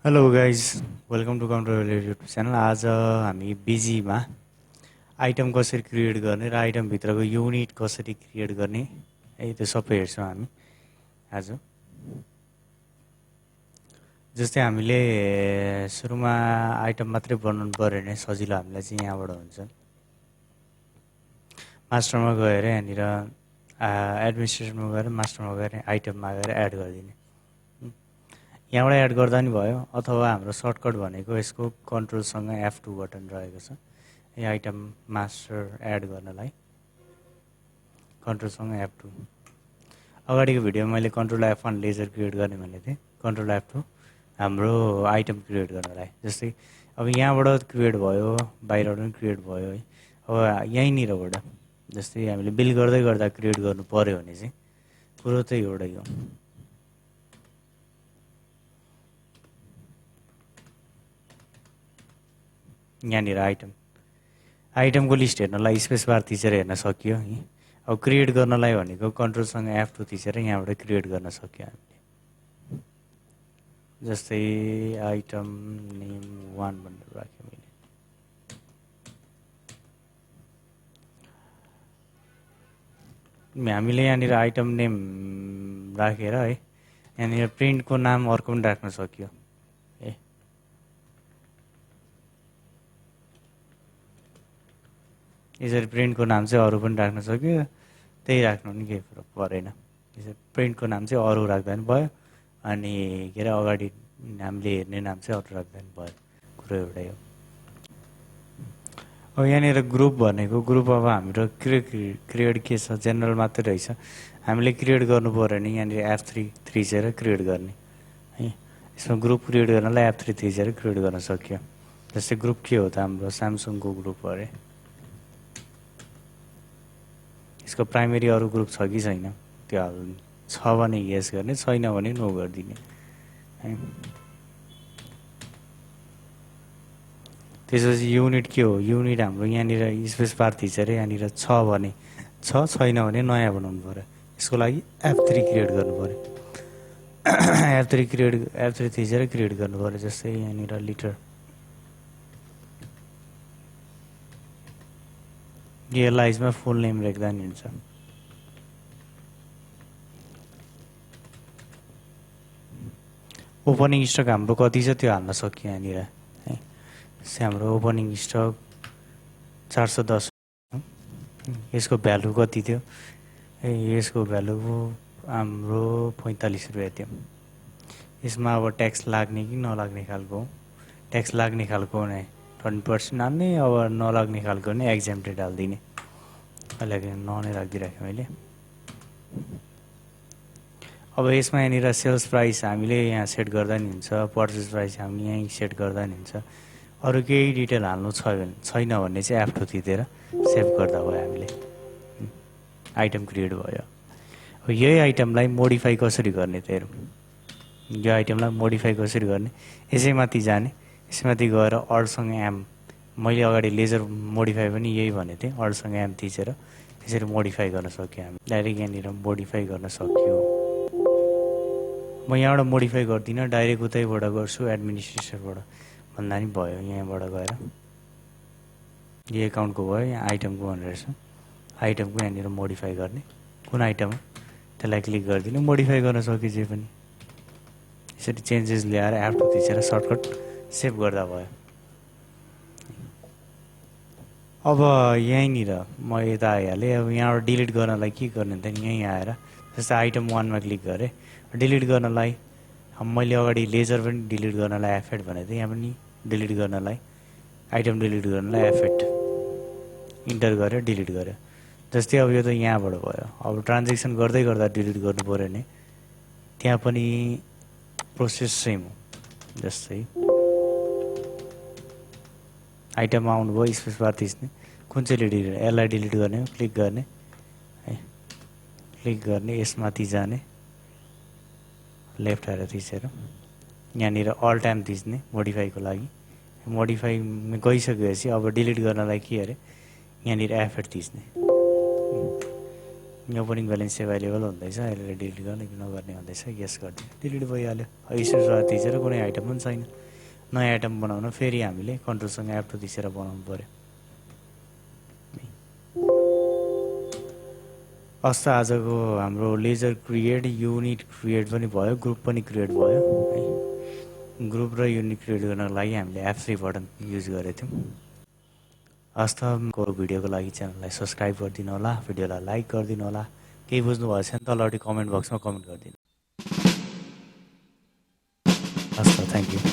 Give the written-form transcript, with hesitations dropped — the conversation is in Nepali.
Hello guys welcome to counter YouTube channel. आज हामी बिजीमा आइटम कसरी क्रिएट गर्ने र आइटमभित्रको युनिट कसरी क्रिएट गर्ने त्यो सबै हेर्छौँ हामी आज। जस्तै हामीले सुरुमा आइटम मात्रै बनाउनु पऱ्यो भने सजिलो हामीलाई चाहिँ यहाँबाट हुन्छ। मास्टरमा गएर यहाँनिर एडमिनिस्ट्रेसनमा गएर मास्टरमा गएर आइटममा गएर एड गरिदिने। यहाँबाट एड गर्दा नि भयो, अथवा हाम्रो सर्टकट भनेको यसको कन्ट्रोलसँग F2 बटन रहेको छ। यो आइटम मास्टर एड गर्नलाई कन्ट्रोलसँग F2। अगाडिको भिडियोमा मैले कन्ट्रोल F1 लेजर क्रिएट गर्ने भनेको थिएँ। कन्ट्रोल F2 हाम्रो आइटम क्रिएट गर्नलाई। जस्तै अब यहाँबाट क्रिएट भयो, बाहिरबाट पनि क्रिएट भयो है। अब यहीँनिरबाट जस्तै हामीले बिल गर्दै गर्दा क्रिएट गर्नु पऱ्यो भने चाहिँ कुरो चाहिँ एउटै हो। यहाँनिर आइटमको लिस्ट हेर्नलाई स्पेस बार थिचेर हेर्न सकियो है। अब क्रिएट गर्नलाई भनेको कन्ट्रोलसँग F2 थिचेर यहाँबाट क्रिएट गर्न सक्यो हामीले। जस्तै आइटम नेम 1 भनेर राखेँ मैले। हामीले यहाँनिर आइटम नेम राखेर है यहाँनिर प्रिन्टको नाम अर्को पनि राख्न सक्यो। यसरी प्रिन्टको नाम चाहिँ अरू पनि राख्न सक्यो, त्यही राख्नु नि केही फरक परेन। यसरी प्रिन्टको नाम चाहिँ अरू राख्दा पनि भयो, अनि के अरे अगाडि हामीले हेर्ने नाम चाहिँ अरू राख्दा पनि भयो, कुरो एउटै हो। अब यहाँनिर ग्रुप भनेको ग्रुप अब हाम्रो क्रिएट के छ, जेनरल मात्रै रहेछ। हामीले क्रिएट गर्नु पऱ्यो भने यहाँनिर F3 थिचेर क्रिएट गर्ने है। यसमा ग्रुप क्रिएट गर्नलाई F3 थिचेर क्रिएट गर्न सक्यो। जस्तै ग्रुप के हो त, हाम्रो स्यामसङको ग्रुप अरे। यसको प्राइमेरी अरू ग्रुप छ कि छैन त्यो हाल्नु, छ भने यस गर्ने, छैन भने नो गरिदिने है। त्यसपछि युनिट के हो, युनिट हाम्रो यहाँनिर स्पेस बार थिचेर यहाँनिर छ भने छ, छैन भने नयाँ बनाउनु पऱ्यो। यसको लागि F3 क्रिएट गर्नु पऱ्यो। F3 थिचेर क्रिएट गर्नु पऱ्यो। जस्तै यहाँनिर लिटर, यो लाइजमा फुल नेम लेख्दा नि हुन्छ। ओपनिङ स्टक हाम्रो कति छ त्यो हाल्न सक्यो यहाँनिर है। हाम्रो ओपनिङ स्टक 410, यसको भ्यालु कति थियो, यसको भ्यालु हाम्रो 45 रुपियाँ थियो। यसमा अब ट्याक्स लाग्ने कि नलाग्ने खालको, ट्याक्स लाग्ने खालको भने 20% हाल्ने, अब नलाग्ने खालको भने एक्जेम्प्टेड हालिदिने। अहिले नै राखिदिइराखेँ मैले। अब यसमा यहाँनिर सेल्स प्राइस हामीले यहाँ सेट गर्दा नि हुन्छ, पर्चेस प्राइस हामीले यहीँ सेट गर्दा नि हुन्छ। अरू केही डिटेल हाल्नु छैन भने चाहिँ F2 थिचेर सेभ गर्दा भयो। हामीले आइटम क्रिएट भयो। अब यही आइटमलाई मोडिफाई कसरी गर्ने त हेरौँ। यो आइटमलाई मोडिफाई कसरी गर्ने, यसैमाथि जाने, यसमाथि गएर अल्टसँग M, मैले अगाडि लेजर मोडिफाई पनि यही भनेको थिएँ। अल्टसँग M थिचेर यसरी मोडिफाई गर्न सक्यो हामी। डाइरेक्ट यहाँनिर मोडिफाई गर्न सक्यो। म यहाँबाट मोडिफाई गर्दिनँ, डाइरेक्ट उतैबाट गर्छु एडमिनिस्ट्रेसनबाट भन्दा नि भयो। यहाँबाट गएर यो एकाउन्टको भयो, यहाँ आइटमको भनेर रहेछ। आइटमको यहाँनिर मोडिफाई गर्ने, कुन आइटम हो त्यसलाई क्लिक गरिदिनु, मोडिफाई गर्न सक्यो जे पनि। यसरी चेन्जेस ल्याएर F2 थिचेर सर्टकट सेभ गर्दा भयो। अब यहीँनिर म यता आइहालेँ। अब यहाँबाट डिलिट गर्नलाई के गर्ने त, यहीँ आएर जस्तै आइटम 1मा क्लिक गरेँ। डिलिट गर्नलाई मैले अगाडि लेजर पनि डिलिट गर्नलाई F8 भनेको थिएँ, यहाँ पनि डिलिट गर्नलाई आइटम डिलिट गर्नलाई F8 इन्टर गरेर डिलिट गर्यो। जस्तै अब यो त यहाँबाट भयो। अब ट्रान्जेक्सन गर्दै गर्दा डिलिट गर्नु पऱ्यो भने त्यहाँ पनि प्रोसेस सेम हो। जस्तै आइटम आउनुभयो, स्पेस बार थिच्ने, कुन चाहिँ डिलिट, यसलाई डिलिट गर्ने हो, क्लिक गर्ने है, क्लिक गर्ने, यसमाथि जाने, लेफ्ट आएर थिचेर यहाँनिर अल टाइम थिच्ने मोडिफाईको लागि। मोडिफाई गइसकेपछि अब डिलिट गर्नलाई के अरे यहाँनिर F8 थिच्ने। ओपनिङ ब्यालेन्स एभाइलेबल हुँदैछ, अहिले डिलिट गर्ने कि नगर्ने भन्दैछ, यस गरिदियो, डिलिट भइहाल्यो। स्क्रिनसट थिचेर कुनै आइटम पनि छैन, नयाँ आइटम बनाउन फेरि हामीले कन्ट्रोलसँग F2 थिचेर बनाउनु पऱ्यो। अस्त आजको हाम्रो लेजर क्रिएट, युनिट क्रिएट पनि भयो, ग्रुप पनि क्रिएट भयो है। ग्रुप र युनिट क्रिएट गर्नको लागि हामीले F3 बटन युज गरेको थियौँ। हस्तको भिडियोको लागि च्यानललाई सब्सक्राइब गरिदिनु होला, भिडियोलाई लाइक गरिदिनु होला, केही बुझ्नु भएको छैन तलपट्टि कमेन्ट बक्समा कमेन्ट गरिदिनु। हस् त, थ्याङ्क यू।